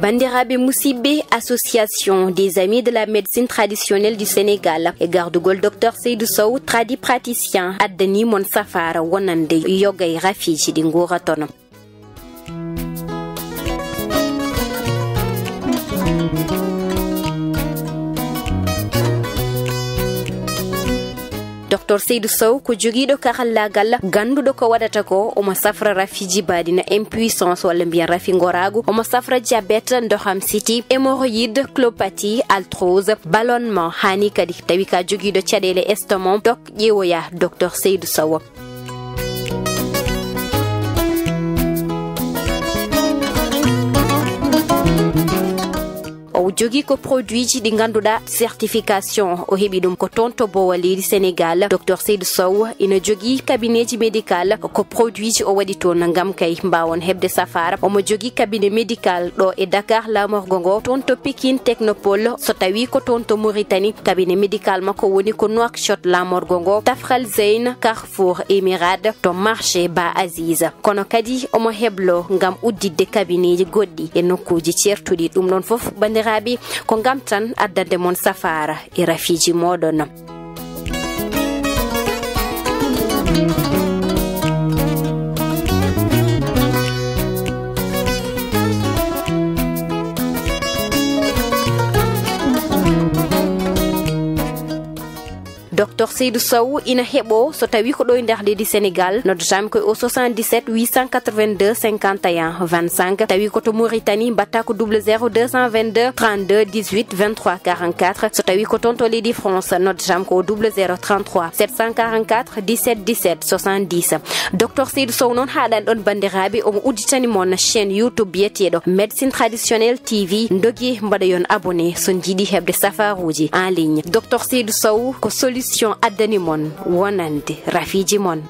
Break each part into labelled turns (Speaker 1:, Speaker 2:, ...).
Speaker 1: Bandirabe Moussibé, association des amis de la médecine traditionnelle du Sénégal et garde-gol Dr Seydou Sow, praticien Adani Mon Safara Wonande Yogay Rafiji Dingora Tono. Dr Seydou Sow ko jogiiɗo kahallagal ganduɗo ko waɗata ko omo safra rafiji badina impuissance walla mbiyan rafi goragu omo safra diabète ndoham siti hémorroïde clopathie arthrose ballonnement hani kadi tawi ka jogiiɗo caɗele estomac dok ƴeewoya Dr Seydou Sow. O jogi ko produit ji di ganduda certification o hebi dum ko tonto bo wali Sénégal. Dr Seydou Sow ina jogi cabinet médical ko produit ji o wadi ton ngam kay mbawon hebde safara omo jogi cabinet médical do e Dakar la morgongo tonto Pikine Technopole so tawi ko tonto Mauritanie cabinet médical mako woni ko Nouakchott la morgongo Tafral Zeyn Carrefour Emirade to marché Ba Aziz kono kadi omo heblo ngam uddide cabinet ji goddi e nokkuji certudi dum non fof bandiraɓe ko ngam tan addande mon safara e rafiji moɗon. Dr Seydou Sow ina hebo so tawi ko do nder leydi Sénégal noddotami ko au 77 882 51 25 tawi ko to Mauritanie batta ko 00222 32 18 23 44 so tawi ko tonto leydi France noddotami ko 0033 744 17 17 70. Dr Seydou Sow non haɗan ɗon bandiraɓe omo udditani mon chaîne YouTube biyeteɗo médecine traditionnelle TV ndogi mbaɗa yon abonné so jiiɗi hebde safaruji en ligne. Dr Seydou Sow ko solution addani mon wonande rafiji mon.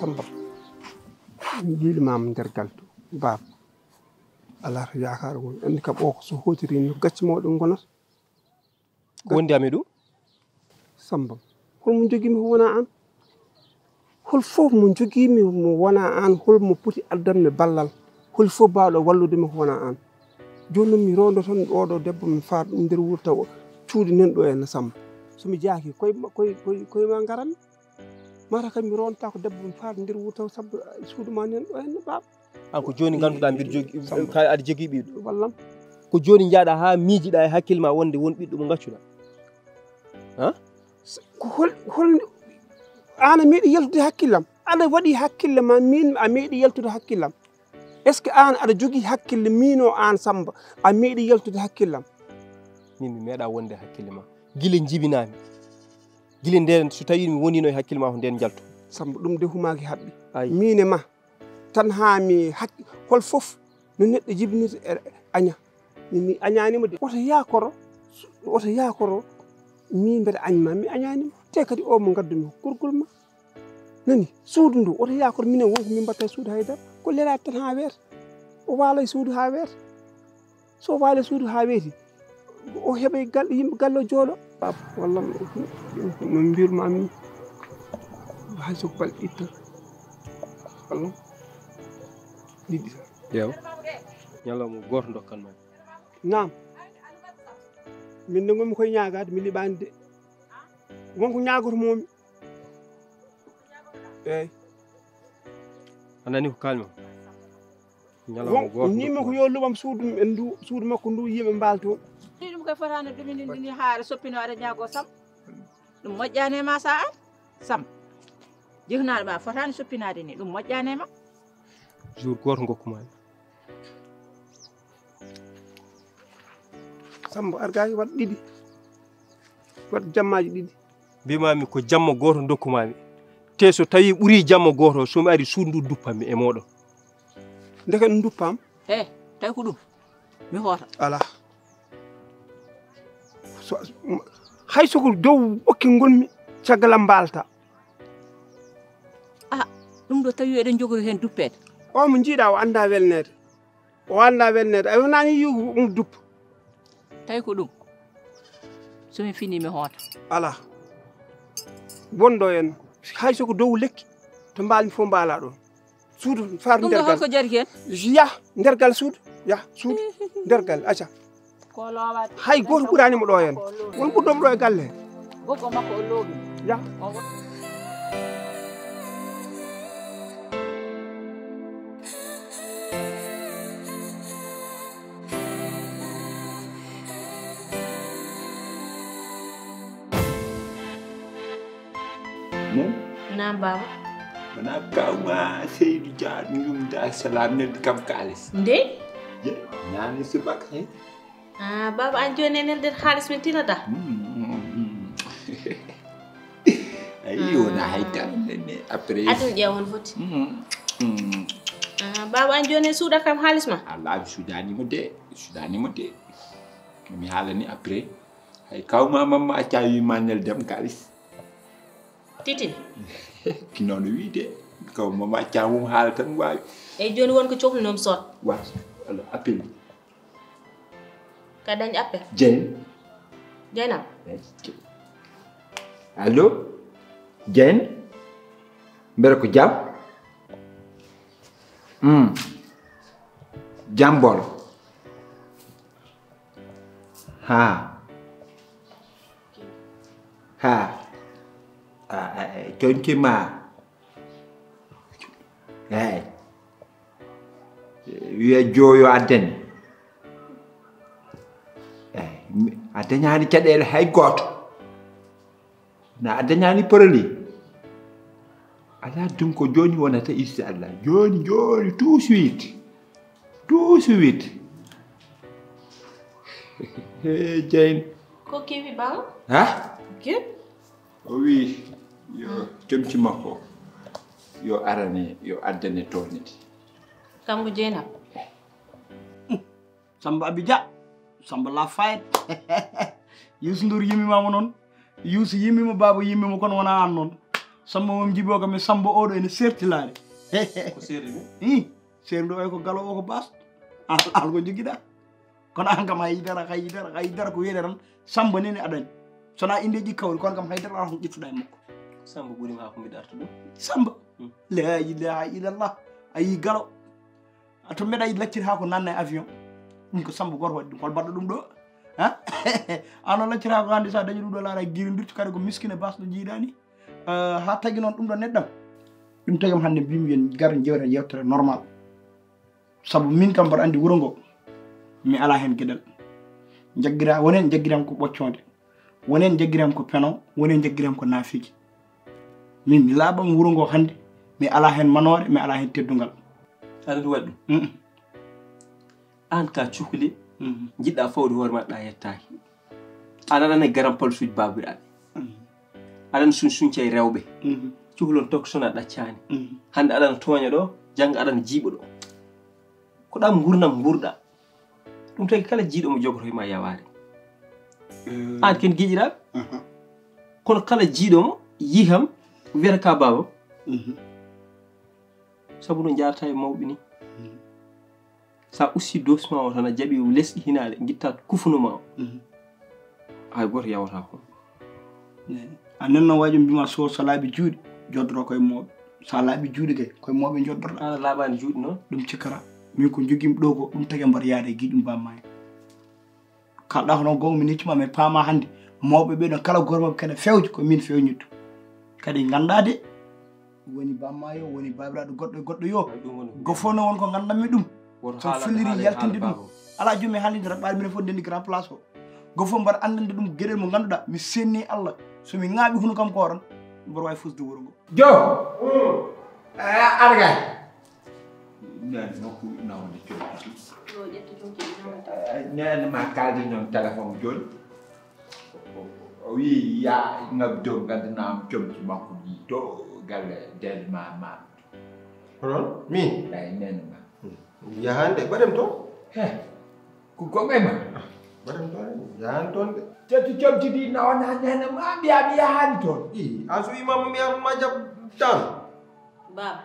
Speaker 2: Samba jiiɗi mam nder galtu bab ala to yakar gon andi ka ɓoko so hotiri no gacci mawɗo gonata
Speaker 3: ko wondi ami ɗum
Speaker 2: Samba holmo jogimi wona an hol fof mo jogimi mo wona an holmo poti addanmi ballal hol fof bawɗo walludemi ko wona an joni mi rondo ton oɗo debbo mi faat ɗum nder wurta o cuuɗi nan ɗo en Samba somi jaaki koye ma garanmi mara kam mi ronta ko debbo mi faat nder wurta Samba suudu ma nan ɗo en baba
Speaker 3: an ko joni ganduɗa mbiɗa jogi aɗa jogui ɓiɗɗo
Speaker 2: wallam
Speaker 3: ko joni jaaɗa ha miijiɗa e hakkille ma wonde won ɓiɗɗo mo gaccuɗa ha
Speaker 2: ko hol an a meeɗi yaltude hakkillam aɗa waɗi hakkille ma min a meeɗi yaltude hakkillam est ce que an aɗa jogui hakkille min o an Samba a meeɗi yaltude hakkillam
Speaker 3: min mi meeɗa wonde hakkille ma gile jibinami gile nden so tawi mi wonino e hakkille ma ko nden jalto
Speaker 2: Samba ɗum de humaki haɓɓi mine ma tan ha mi hakki hol fof no neɗɗo jibinirta e aña mi añanima de oto yakoro min mbeɗa añma mi añanima te kadi o mo gaddumi ko gorgol ma nani suudu ndu oto yakoro minen wonko min mbatta e suudu haydara ko lelade tan ha weeta o waala e suudu ha weeta so waala e suudu ha weeti o heɓa galle yimɓe galle o jooɗo walla no mbirmami hay soko balɗe ɗiɗi walla ɗiɗi
Speaker 3: yew ñalawma goto dokkanma
Speaker 2: naam min de gonmi koye ñagade mi liɓani de wonko ñagotomomi eyyi
Speaker 3: anani ko kalmi ñalawma goto
Speaker 2: nima ko yo luɓam suudu makko ndu yimɓe mbalto
Speaker 4: ɗum koye fotani ɗumini haare soppino aɗa ñaago Sam ɗum moƴƴani ma sa an Sam jihnaɗo ma fotani soppinade ni ɗum moƴƴani ma
Speaker 3: jour goto gokkuma
Speaker 2: Samba argaki waɗ ɗiɗi waɗ jammaji ɗiɗi
Speaker 3: mbimami ko jamma goto dokkumami te so tawi ɓuuri jamma goto somi ari suudu ndu duppanmi e moɗon
Speaker 2: ndeke ɗum duppam
Speaker 4: tawi ko ɗum mi hoota
Speaker 2: ala hay soko dow ɓokki gonmi caggal am mbalta
Speaker 4: ɗum ɗo tawi eɗen jogori hen duppede
Speaker 2: o mo jiiɗa o anda welnede a wonani yiihu ɗum duppa
Speaker 4: tawi ko ɗum somi fini mi hoota
Speaker 2: ala wonɗo en hay soko dow lekki to mbalmi fof mbala ɗon suudu far nder gal
Speaker 4: ko jari hen
Speaker 2: ya nder gal suudu ya suudu nder gal acca
Speaker 4: ko lowade
Speaker 2: hay goto ɓuranimo ɗo hen won ɓurɗomo ɗo e galle he
Speaker 4: goggo makko o loowi
Speaker 2: ya
Speaker 4: naam baba
Speaker 5: mana kawma Seydou Dia njumda salam ne kam kalis
Speaker 4: nde
Speaker 5: ñani subak he
Speaker 4: baba an joni nen der halis min tinata
Speaker 5: ayi wona hayta ne après
Speaker 4: adun ƴewon foti baba an joni suuɗa kam halis ma
Speaker 5: Allah sudani mo de mi halani après hay kawma mamma accawi manel dem kalis
Speaker 4: titin
Speaker 5: kinono wiide kaw mama accawu haala tan wawi
Speaker 4: e joni wonko cohlunom sot
Speaker 5: wa alors appel
Speaker 4: ka dañ appel
Speaker 5: Jeynam allo Jeyn mbere ko jam jambol ha tonki ma wiya jooyo addani a dañani caɗele hay goto na a dañani poroli ala dum ko joni wonata inchallah joni tout suite Jeyn
Speaker 4: ko kewi baba
Speaker 5: ha
Speaker 4: ke
Speaker 5: o wi yo temci makko yo arane yo addane toñede
Speaker 4: kam ko Jeynam
Speaker 6: Samba Abidja Samba la fayet Youssou Ndour yimmimama noon Youssou yimmima baba yimmima kono wona an noon Samba mom jibo kam Samba oɗo ene sertilade
Speaker 3: ko seeri
Speaker 6: seeri ɗo ko galo o ko bas al ko joguiɗa kono an kam haydara ko wiyete tan Samba nene aɗani sona indeji kawri kono kam haydara ala ko ƴettuɗa e makko
Speaker 3: Samba ɓuurima ko mbiɗa arta ɗum
Speaker 6: Samba la ilaha illallah ayi galo to mbeɗa yi lacciri ha ko nanna e avion ɗum ko Samba goto waɗi ɗum hol mbaɗɗo ɗum ɗo ano lacciri ha ko hande sa dañi ɗum ɗo laara guirindirti kadi ko miskine basɗo jiiɗani ha tagui noon ɗum ɗo neɗɗam ɗum tagim hande mbimi yen gar jewten yewtere normal saabu min kam mbaɗa andi wuuro ngo mi ala hen gueɗal jaggira wonen jaggiram ko ɓoccode wonen jaggiram ko penon wonen jaggiram ko naafiji min mi laaɓam wuuro ngo hande mi ala hen manore mi ala hen teddugal
Speaker 3: aɗa waɗi ɗum an ka cuhli jiɗɗa fawde hoore maɗa yettaki aɗa garam pal suuji babiraɓe aɗana suñcay rewɓe cuhlon toksona ɗaccani hande aɗana tooña ɗo jangga aɗana jiiɓa ɗo ko ɗam gurnam gurɗa ɗum tagi kala jiiɗo mo jogoto e ma yaware an ken giƴiraɓe kono kala jiiɗo mo yiham wiyata ka babam sabu no jarata e mawɓe ni sa ussi dosma o tan a jaɓi lesɗi hinaɗe guitta kufunuma o hay goto yawata ko
Speaker 6: anen noon waji mbima so laaɓi juuɗe joddoro koye mawɓe sa laaɓi juuɗe kay koye mawɓe joddorɗa
Speaker 3: ana laaɓani juuɗe noon
Speaker 6: ɗum cikkata min ko joguimi ɗo ko ɗum tagi mbaɗa yaade e guiɗum bamma en kalɗa ko noon gonga mi neccuma mi paama hannde mawɓe ɓe ɗon kala goto mabɓe kene fewje ko min fewnittu kadi gandade woni bamma yo woni babiraɗo goɗɗo e goɗɗo yo go fof no won ko gandammi ɗum so fulliri yaltinde ɗum ala joni mi haalide tan ɓaade minen fof ndendi grand place o go fof mbaɗa andande ɗum gueɗel mo ganduɗa mi senni Allah somi ŋaaɓi huno kam ko tan mboɗo wawi fusde wuuro ngo
Speaker 5: jo arga nan nokku nawde nen ma kalde non téléphone joni o wi ya ngabdo gandanam comci makko ɗi to galle del ma
Speaker 7: honon min
Speaker 5: ay nen ma
Speaker 7: yahande baɗem to
Speaker 5: ko goɓema
Speaker 7: baɗem to yahan toon de
Speaker 5: tetu comci ɗi nawna nen ma mbiya mi yahani toon
Speaker 7: i an so wimama mi yahan ma jab tan
Speaker 8: baba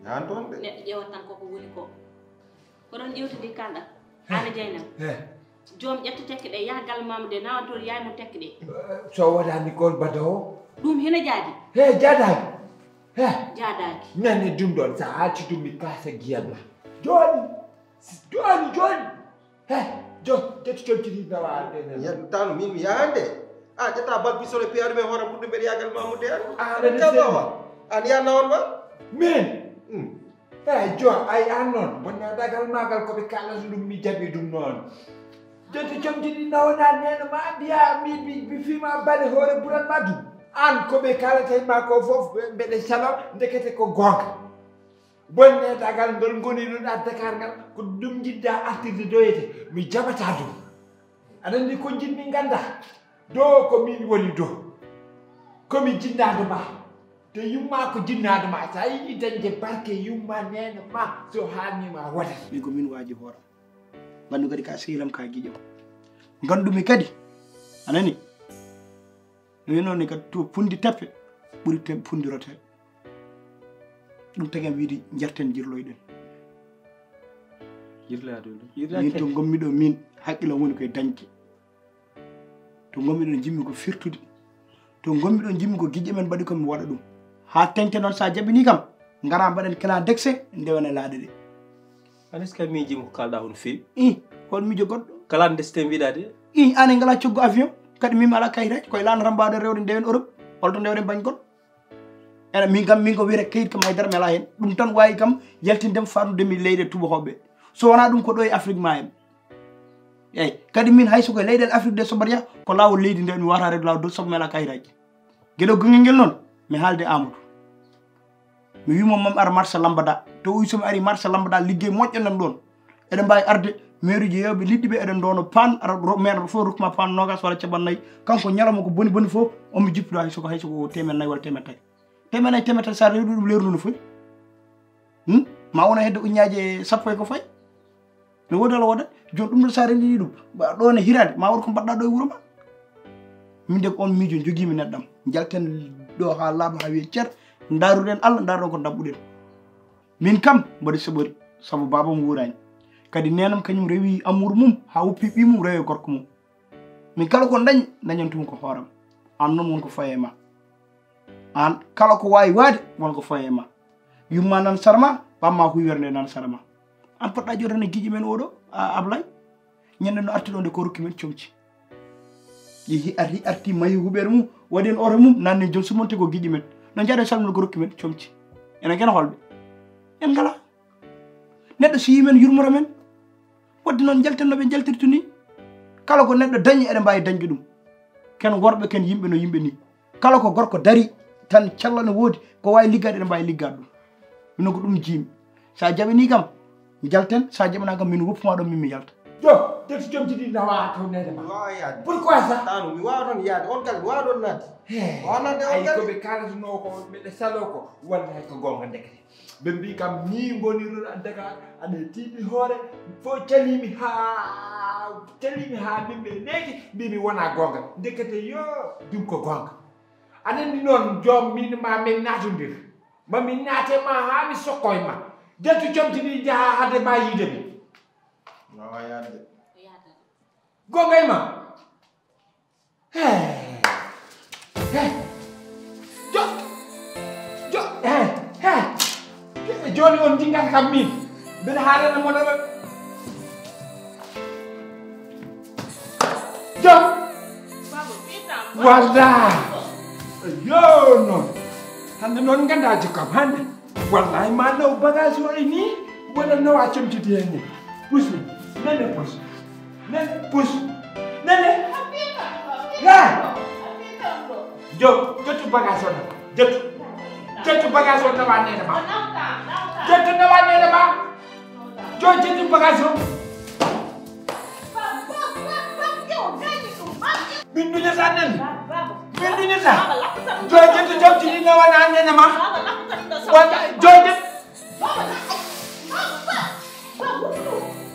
Speaker 7: yahan toon de
Speaker 8: neɗɗo ƴewat tan koko woni ko ɗon ƴewtidi kalɗa ana jeynam joom ƴetta tekke ɗe yaha galle mama de nawa toon yaymo tekke ɗe
Speaker 5: so waɗani gol badawo
Speaker 8: ɗum hena jaadi
Speaker 5: jaadaki
Speaker 8: jaadaki
Speaker 5: nane ɗum ɗon sa hacci ɗum mi kasa guiyanma joni joni tetu comci ɗi nawa
Speaker 7: yadu tano min mi yahan de a ƴetta bal pisole piyaɗu men hoore ɓurɗum mbeɗa yagal mamude
Speaker 5: an
Speaker 7: kabawa an yiya nawon ma
Speaker 5: min jon ay an noon bonna dagal magal koɓe kalata ɗum mi jaɓi ɗum noon tetu comci ɗi nawna neno ma mbiya mi fima bale hoore ɓuran ma ɗum an koɓe kalata ma ko fof mbeɗe salo ndekete ko gonga bonne dagal ngol goni ɗon a Dakar ngal ko ɗum jiɗɗa artirde doyete mi jaɓata ɗum aɗa andi ko jinmi ganda do ko min woni do komi jinnade ma te yumma ko jinnade ma sa yiɗi dañde barke yumma nene ma so hannima waɗat
Speaker 6: min ko min waaji hooram gandu kadi ka sehilam ka guiƴam gandumi kadi anani no winoni kadi to pundi teppe ɓuuri pundirote ɗum tagi am wiide jerten jirloyɗen min to gommi ɗo min haqqilo woni koye dañde to gommi ɗon jimmi ko firtude to gommi ɗon jimmi ko guiƴe men mbaɗi komi waɗa ɗum ha teñte noon sa jaɓini kam gara mbaɗen kala dexe ndewene laaɗe ɗe
Speaker 3: anes ka miijima ko kalɗa hono feewi
Speaker 6: i hol miijo goɗɗo
Speaker 3: kala destin mbiɗade
Speaker 6: i ane ngala coggo avion kadi min ala kayitaji koye lana tan mbawɗen rewde ndewen Europe holto ndewren bañ goɗɗo ene min ko wiyete kayit kam haydara mi ala hen ɗum tan wawi kam yaltindem fardudemi leyɗe tubakoɓe so wona ɗum ko ɗo e Afrique ma en eyyi kadi min hayso koye leyɗele Afrique de sobaɗa yaha ko lawol leydi nde mi wawata rewde lawol dow saabu mi ala kayitaji gueɗo gongel ngel noon mi haalde Amadou mi wimo mami ara marché lambada to wi somi ari marché lambada liggey moƴƴo nan ɗon eɗen mbawi arde maire uji yewɓe liɗɗi ɓe eɗen dono pan ara maire fof rokkuma pan nogas walla capannayyi kanko ñalawma ko boni boni fof omi jippiɗo hayso ko 100 walla 100 temen ay temetal sa rewɗi ɗum lewru no foti ma wona hedde uñaje sappo e ko fayi no wodi ala woda joni ɗum ɗo sa rendini ɗum ɗo ne hirade ma won ko mbaɗɗa ɗo e wuuro ma min de ko on miijo joguimi neɗɗam jalten ɗo ha laaɓa ha wiye ceer daruɗen Allah daruɗen ko dabɓuɗen min kam mbaɗi saɓori saabu babam wuurani kadi nenam kañum rewi amour mum ha woppi ɓimum rewi gorko mum min kala ko dañi dañantumi ko hooram an noon wonko faye ma an kala ko wawi waade wonko faye ma yumma nan sarma ɓamma ko wiyorde nan sarma an poɗɗa jotane guiƴi men oɗo Ablay ñande no arti ɗo nde ko rokki men comci yeehi arti mayi huɓere mum waɗi en ore mum nanne joni sumonte ko guiƴi men no jaɗe salmino ko rokki men comci enen kene holɓe en ngala neɗɗo so yimen yurmoro men wadde noon jaltennoɓe jaltirtu ni kala ko neɗɗo dañi eɗen mbawi dañde ɗum ken worɓe ken yimɓe no yimɓe ni kala ko gorko dari tan cellane woodi ko wawi liggade eɗen mbawi liggade ɗum mino ko ɗum jiimi sa jaɓini kam jalten sa jaɓana kam min woppuma ɗon min mi yalta
Speaker 5: jo def jom ci di nawa to ne ma
Speaker 7: Wa yaade.
Speaker 5: pourquoi ça
Speaker 7: Tanu mi wawa ton yaade on kala mi wawa ton nadde. Wanande on
Speaker 5: ay ko
Speaker 7: kala.
Speaker 5: be kalatuno ko be salo ko wallahi ko gonga ndekete be mbi kam ni ngoni ru Dakar ade tibi hore fo calimi ha bimbe legi bimi wona gonga ndekete yo dum ko gonga anen non jom min ma men natundir ma min nate ma ha mi sokoy ma detu jom tini jaha hade ma yide mi
Speaker 7: Wa yaade.
Speaker 5: gongay ma joni on jingal kam min ben haalana mo dama jom walla yo non hande non ganda jikam hande wallahi ma naw bagage o ni wala nawa cemtiti hen ni pus nene pus nene ya jom jotu bagage on jotu bagage on nawa nene ma jotu nawa nene ma jotu bagage on bindunya sanen bindunya sa jotu jomti ni nawa nene ma wala jotu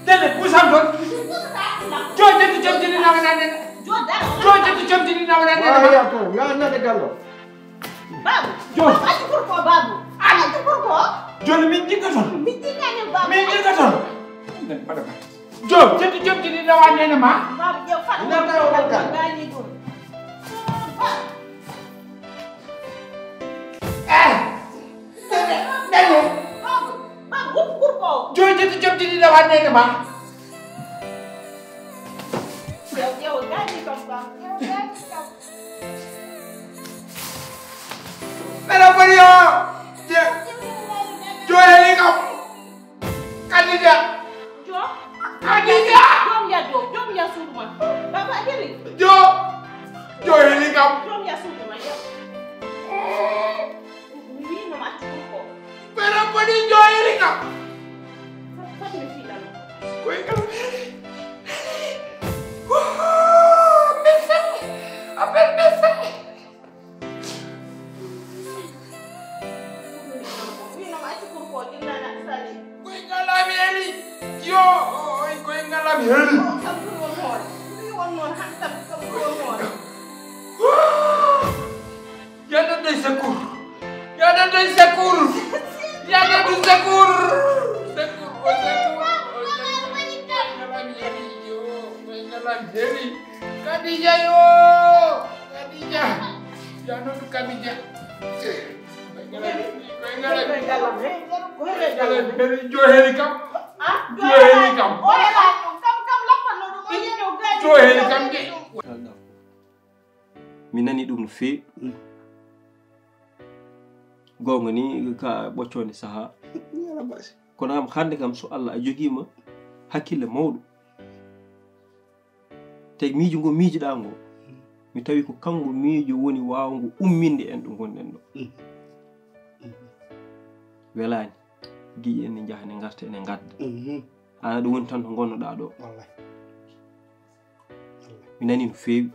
Speaker 5: nene pusam don jotu jomti ni nawa nene jotu jomti ni nawa nene
Speaker 7: Wa
Speaker 5: ma
Speaker 7: ya to ya nade gallo.
Speaker 9: Babu,
Speaker 5: Jom.
Speaker 9: aji kurko babu. Aji kurko.
Speaker 5: joni min jiggaton
Speaker 9: Min tingani babu.
Speaker 5: min jiggaton jom jotu jomti ni nawa nene ma
Speaker 9: Babu jew fat.
Speaker 7: Ina tawo bakka.
Speaker 9: Gani dur.
Speaker 5: nene
Speaker 9: Babu, babu kurko.
Speaker 5: jotu jomti ni nawa nene ma
Speaker 9: Jew gani kam kam. Jew gani kam.
Speaker 5: Pero Mario, yo heli kam, Khadija,
Speaker 9: Jo.
Speaker 5: Khadija,
Speaker 9: Jom ya surma. Baba heli.
Speaker 5: yo heli kam.
Speaker 9: Jom ya surma ya. Wi no ma kurko.
Speaker 5: Pero Mario yo heli kam.
Speaker 9: Fat mi fi dal.
Speaker 5: Kue kam. Wah, mese, apa mese?
Speaker 9: Wi no ma kurko dinna na sali.
Speaker 5: Kue ngalam heli, yo, kue ngalam heli.
Speaker 9: Kam ko won hor. Wi won non hantam kam ko won hor.
Speaker 5: Ya ada di sekur, ya ada di sekur, ya ada di sekur, sekur, Khadija yo, Khadija, jangan tuh Khadija. Jo heli kam, jo heli kam, jo heli kam de.
Speaker 3: mi nani ɗum no feewi gonga ni ka ɓoccode saaha
Speaker 6: Yala basi.
Speaker 3: kono kam hande kam so Allah a joguima hakkille mawɗo tawi miijo ngo miijoɗa ngo mi tawi ko kanko miijo woni wawngo umminde en ɗo gonɗen ɗo welani giƴi en ne jaaha ne garta ene gadda ana ɗum woni tan to gonnoɗa ɗo
Speaker 6: Wallahi.
Speaker 3: mi nani no feewi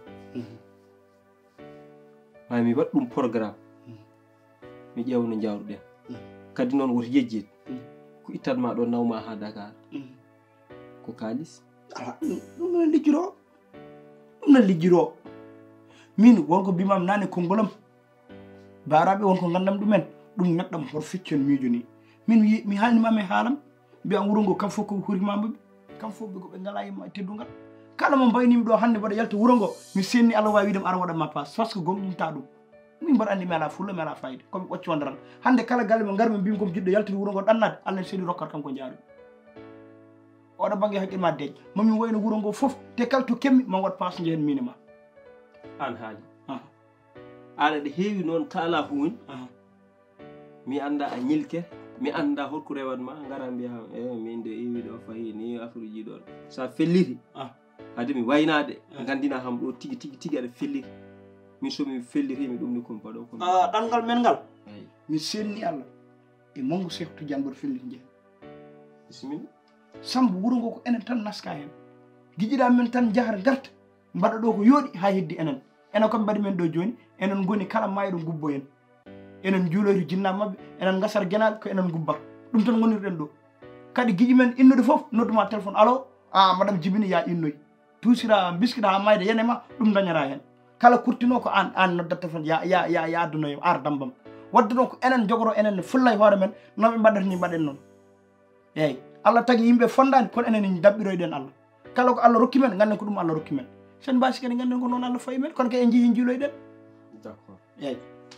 Speaker 3: ma mi waɗ ɗum programme mi ƴeewa no jawruɗen kadi noon woto yejjeede ko ittanma ɗo nawma ha Dakar ko kalis
Speaker 6: Ala ɗum non lijjiro. Ɗum non lijjiro. Min wonko bimam nane kongolam. Baraɓe wonko gandam ɗumen. Ɗum neɗɗam hor feccon miijo ni. Min mi haalnimami haalam. Mbiyan wuro ngo kam fof ko hurimaɓe. Kam fof ɓe ko ɓe ngala e teddugal. Kala mo mbaynimi ɗo hande mbaɗa yalta wuro ngo mi senni Allah wawi widem ara waɗanma passe par ce que gomɗinta ɗum. Min mbaɗa andi mi ala fulla mi ala fayida komi ɓocci wondaral hande kala galle mo garmi mbimi komi jiɗɗo yaltude wuro ngo ɗannade Allah ne seeɗi rokkat kanko jaaɗo oɗo banggue haqqille ma deej mamin wayno wuro ngo foof te kala to kemmi ma waɗ passe jehen min e ma
Speaker 3: an haali aɗa ɗe heewi noon kaala ko woni mi anda a ñilke mi anda holko rewatma gara mbiya min de iwi ɗo fayi ni affaire uji ɗon sa felliti hade mi waynade gandina kam ɗo tigi tigi tigi aɗa felliti min somi fellitimi ɗum ni komi baɗo komi
Speaker 6: ɗanngal men ngal mi senni Allah e mangu Cheikh Tidiane mboɗo felliti jehen
Speaker 3: bisimilla
Speaker 6: Sambu wuro ngo ko enen tan naska hen giƴƴiɗa men tan jahar garta mbaɗa ɗo ko yooɗi ha heddi enen kam mbaɗi men ɗo joni enen goni kala mayɗo gubbo en enen juuloyto jinnaɓe mabɓe enen gasat guenaɓe ko enen gubbat ɗum tan gonirɗen ɗo kadi giƴi men innude foof nodduma téléphone allo madame Djibini ya innoyi tuusira biskita ha mayde yenema ɗum dañata hen kala kurtino ko an noddat téléphone ya addunoyo ar dambam wadde ɗon ko enen jogoro enen fullay hoore men noɓe mbaɗata ni mbaɗen noon eyyi Allah tagui yimɓe fondani kono enen dabɓiroyɗen Allah kala ko Allah rokki men ganden ko ɗum Allah rokki men sen mbasi kadi ganden ko noon Allah fayi men kono kay en jeehi juuloyɗen
Speaker 3: d' accord eyyi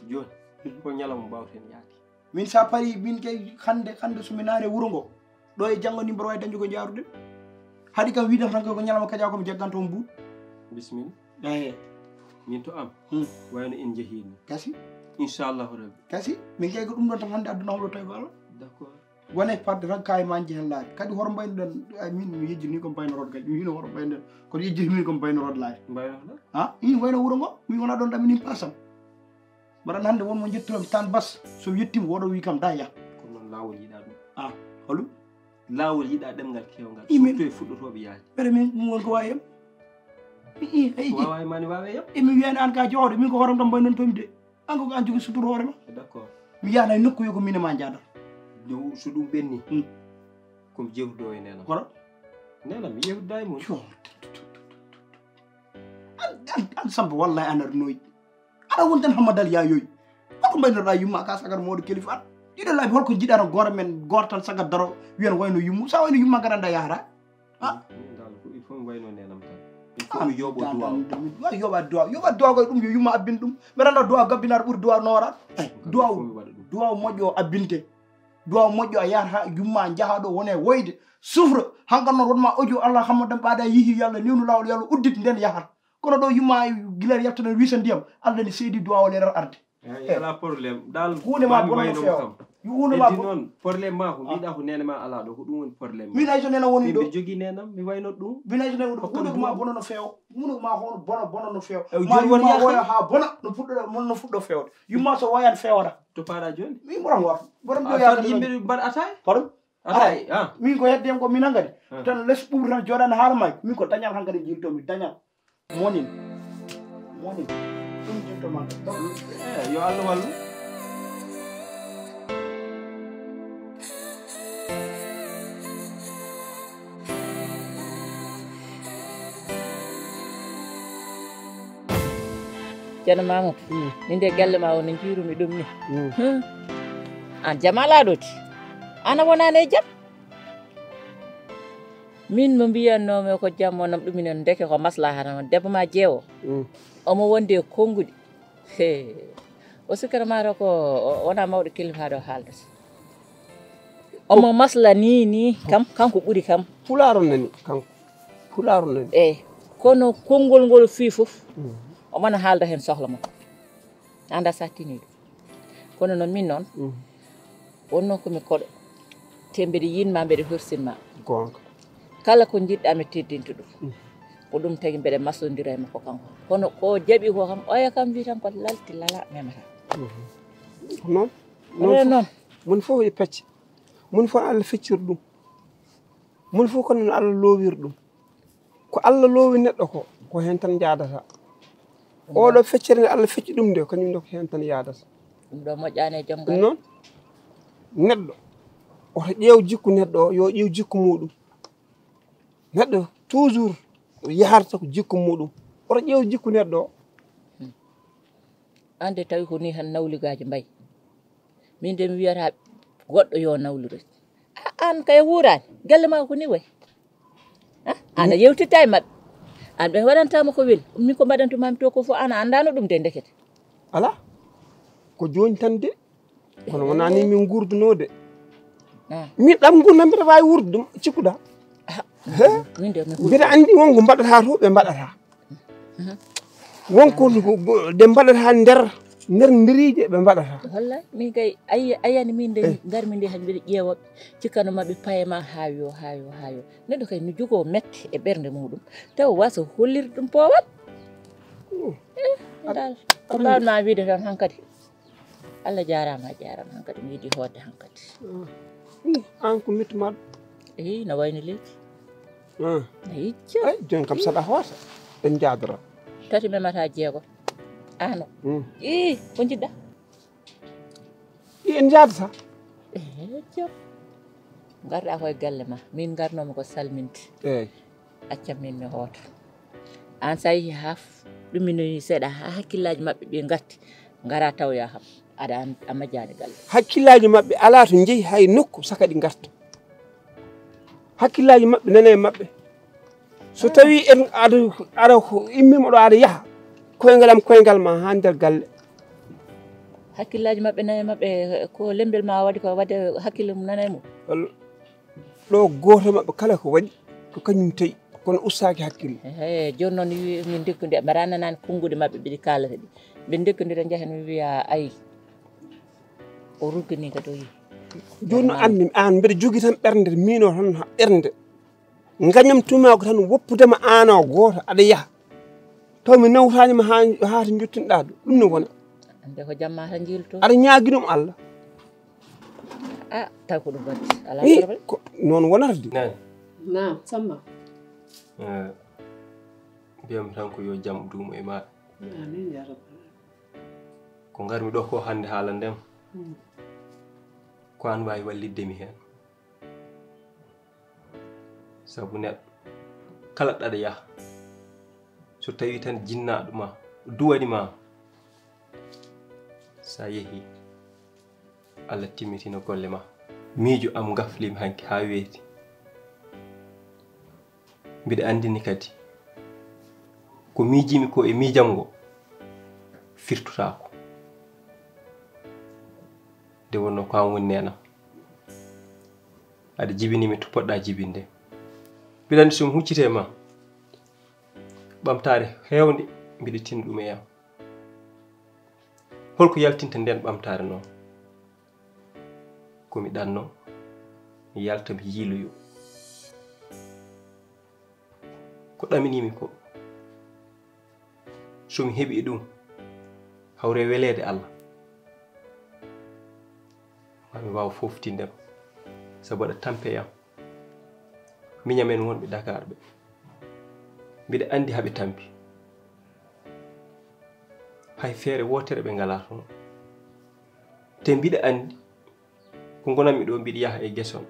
Speaker 3: joni ko ñalawma mbawten yaade
Speaker 6: min sa paari min kay hande somi naari wuuro ngo ɗo e janggo ni mboɗo wawi dañde ko jaaruɗen haɗi kam wiidata tan ko ñalawma kaja komi jagganto mo buuɗ
Speaker 3: bisimilla
Speaker 6: eyi
Speaker 3: min to am wayno en jeehini
Speaker 6: kasi
Speaker 3: inchallahu rabbi
Speaker 6: kasi min kay ko ɗum ɗon tan hande adduna oɗo tawi ko Allah
Speaker 3: d' accord
Speaker 6: wone fadde tan kaye ma jehen laade kadi hoto mbaynoɗen min mi yejjini komi baynorode kadi mi wino hoto mbaynoɗen kono yejjini min komi baynorode laade
Speaker 3: mbaynoɗa
Speaker 6: in wayno wuuro ngo min wona ɗon ɗaminin pasam mbaɗan hande wonmo jettiromi tan bas so yettima woɗo wi kam da yah
Speaker 3: ko noon lawol yiiɗa ɗum
Speaker 6: holum
Speaker 3: lawol yiiɗa ɗemgal kewgal surtout e fuɗɗotoɓe yaade
Speaker 6: ɓere min ɗum wonko wawi yam
Speaker 3: wawa mani wawe yam
Speaker 6: mi wiyani an ka jooɗo min ko horom tan baynon tomi de an ko an jogui sutoro hoorema
Speaker 3: d' accord
Speaker 6: mi yahana e nokku yo ko min e ma jadata
Speaker 3: so ɗum ɓenni komi jewtudo e nenam
Speaker 6: hoto
Speaker 3: nenam mi yewtida e mum
Speaker 6: an Samba wallahi an aɗa noyi aɗa won tan hammadal yayoyi holko mbaynoɗa yumma ka sagat mawɗo kelifa an ɗiɗo laabi holko jiɗata goto men goto tan sagat daro wiyan wayno yummu sa wayno yumma gadanda yahata
Speaker 3: il faut mi wayno nenam tan il faut mi yooɓo duwaw
Speaker 6: yoɓa duwaw koye ɗum yo yumma abbin ɗum mbeɗa anda duwaw gabbinaɗo ɓuuri duwaw nowarat duwaw moƴƴo o abbinte duwaw moƴƴo a yahata yumma jahaɗo wone woyde sufra hankkad noon wonma audio Allah hammadam ɓaada yiihi yallah newnu lawol yallah udditi nden yahata kono ɗo yumma guilere yaltano wiisa ndiyam Allah ne seedi duwaw leral arde
Speaker 3: ala probléme dal
Speaker 6: hunde ma bonno feewa hunde ma
Speaker 3: noon probléme ma ko mbiɗa ko nene ma ala ɗo ko ɗum woni probléme
Speaker 6: min hayso nena woni ɗo
Speaker 3: mi jogui nenam mi wayno ɗum
Speaker 6: min hayso nena ɗo hunde ma bono no feewa hunde ma hono bono no feewa
Speaker 3: joni won
Speaker 6: woya ha bona no fuɗɗo fewde yumma so woyan fewata
Speaker 3: to paɗa joni
Speaker 6: min ɓuran wato boɗon ɗo
Speaker 3: yaade yimɓe mbaɗa atay
Speaker 6: pardon
Speaker 3: atay
Speaker 6: min ko heddiyam ko min hankadi tan less ɓuuri tan joɗani haala may min ko dañal hankadi jiltomi dañal monin ɗum jiltoma
Speaker 3: yo Allah wallu
Speaker 4: ceerno Mamadou min de galle ma woni jiirumi ɗum ni an jamalaɗoti ana wonani e jaam min mo mbiyannomi ko jaam wonam ɗuminen ndeke ko maslaha tan debbo ma jeewo omo wonde konnguɗi o sikkata mata ko wona mawɗo kilifaɗo haaldata omo masla ni kam kanko ɓuuri kam
Speaker 2: pulaaro nani kanko pulaaro nani
Speaker 4: eyyi kono konngol ngol fii fof omona haalda hen sohla mum anda sa tini ɗum kono noon min noon wonno komi koɗo te mbeɗe yinma mbeɗe horsinma
Speaker 2: gonga
Speaker 4: kala ko jiɗɗa mi teddinta ɗum ko ɗum tagui mbeɗe masodira e makko kanko kono ko jaaɓi ko kam oya kam wi tan ko lalti lala memata
Speaker 2: noon mun fof e pecce mun fof Allah feccir ɗum mun fof kono Allah loowir ɗum ko Allah loowi neɗɗo ko hen tan jadata oɗo feccere nde Allah fecci ɗum nde kañum nde ko hen tan yadata
Speaker 4: ɗum ɗo moƴƴani e joom gal
Speaker 2: noon neɗɗo oto ƴeew jikku neɗɗo o yo ƴeew jikku muɗum neɗɗo toujours yaharta ko jikku muɗum oto ƴeew jikku neɗɗo o
Speaker 4: ande tawi ko ni tan nawligaji mbayi min de mi wiyata goɗɗo yo nawlire an kay wuurani galle ma ko ni way ana yewtitta e mabɓe an ɓe waɗantama ko weeli min ko mbaɗantumami to ko fof ana andano ɗum de ndekete
Speaker 2: ala ko joni tan de kono wona ni min gurdunode min ɗam gurdam mbiɗa wawi wurde ɗum cikkuɗa mbiɗa andi wonko mbaɗata to ɓe mbaɗata wonko ɗe mbaɗata nder nderiije ɓe mbaɗata
Speaker 4: wallay min kay ayani min de garmi nde han mbiɗa ƴeewaɓe cikkano mabɓe payema hayo neɗɗo kay no jogo mette e ɓernde muɗum taw wasa hollirde ɗum powal dal ko mbawma wiide tan hankkadi Allah jarama hankkadi mi yiiɗi hoodde hankkadi
Speaker 2: an ko mettumaɗo
Speaker 4: no wayno leydi hicca
Speaker 2: ay jon kam saɗa hoota en jaadora
Speaker 4: tati memata jeego ano i ko jiɗɗa
Speaker 2: i en jaadata
Speaker 4: jam garɗa koye galle ma min garnomi ko salminde
Speaker 2: eyyi
Speaker 4: accam min mi hoota an sa yeehi ha ɗuminoyi seeɗa ha hakkillaji mabɓe ɓe gatti gara tawya kam aɗa a majjani galle
Speaker 2: hakkillaji mabɓe ala to jeeyi hay nokku saka ɗi garta hakkillaji mabɓe nana e mabɓe so tawi en aɗa immima ɗo aɗa yaaha koyngal ma ha nder galle
Speaker 4: hakkillaji mabɓe nana e mabɓe ko lembel ma waɗi ko wadde hakkille mum nana e mum
Speaker 2: ɗo goto mabɓe kala ko waɗi ko kañum tawi kono ustaki hakkille
Speaker 4: joni noon min dekkude mbaɗa nanani kongude mabɓe ɓiɗi kalata ɗi ɓe dekkodira jaahen mi wiya ayi o ruggani kadi o yi
Speaker 2: joni andi an mbiɗa jogui tan ɓernde mino tan ɓernde gañam tuma ko tan woppudema an o goto aɗa yaaha taw mi nawtanima ha to jottinɗa ɗum ne wona
Speaker 4: ande ko jamma tan jilto
Speaker 2: aɗa ñaagui ɗum Allah
Speaker 4: taw ko ɗum wadde ala
Speaker 2: probléme noon wonata de
Speaker 10: naam Samba
Speaker 3: mbiyami tan ko yo jaam duumo e maɗa
Speaker 10: amin ya rabbal
Speaker 3: ko garmi ɗo ko hande haala ndema ko an wawi walliddemi hen saabu neɗɗo kala ɗaɗa yaaha so tawi tan jinnaɗo ma duwanima sa yeehi Allah timmitino golle ma miijo am gaflimi hanki ha weeti mbiɗa andini kadi ko miijimi ko e miijam ngo firtotako nde wonno ko an woni nenam aɗa jibinimi to poɗɗa jibinde mbiɗa andi somi huccite ma ɓamtare hewnde mbiɗa tinna ɗum e yam holko yaltinta nden ɓamtare noon komi ɗanno mi yalta mi yiiloyo ko ɗaminimi ko somi heɓi ɗum hawre welede Allah mami wawa foftindema sabu aɗa tampe yam miñamen wonɓe Dakar ɓe mbiɗa andi haɓe tampi hay feere wotere ɓe ngala toon te mbiɗa andi ko gonanmi ɗo mbiɗa yaha e gueson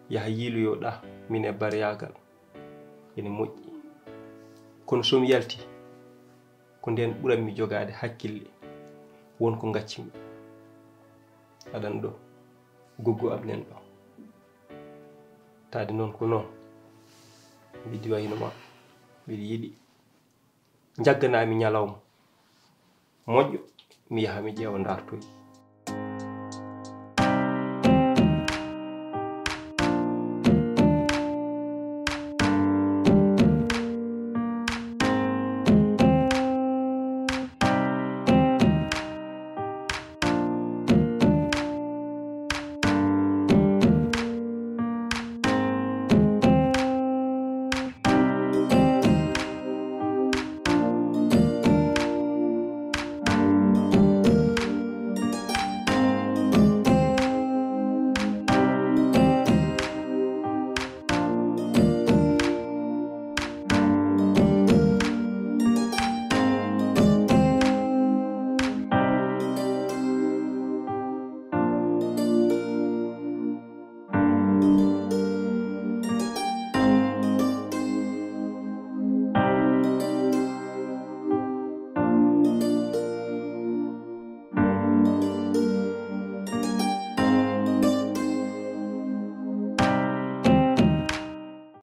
Speaker 3: yaha yiiloyoɗa min e barayagal ene moƴƴi kono somi yalti ko nden ɓuranmi jogade hakkille wonko gaccimi aɗan ɗo goggo am nen ɗo tade noon ko noon mbiɗi waynoma mbiɗa yiɗi jagganami ñalawma moƴƴo mi yaha mi ƴeewa dartoy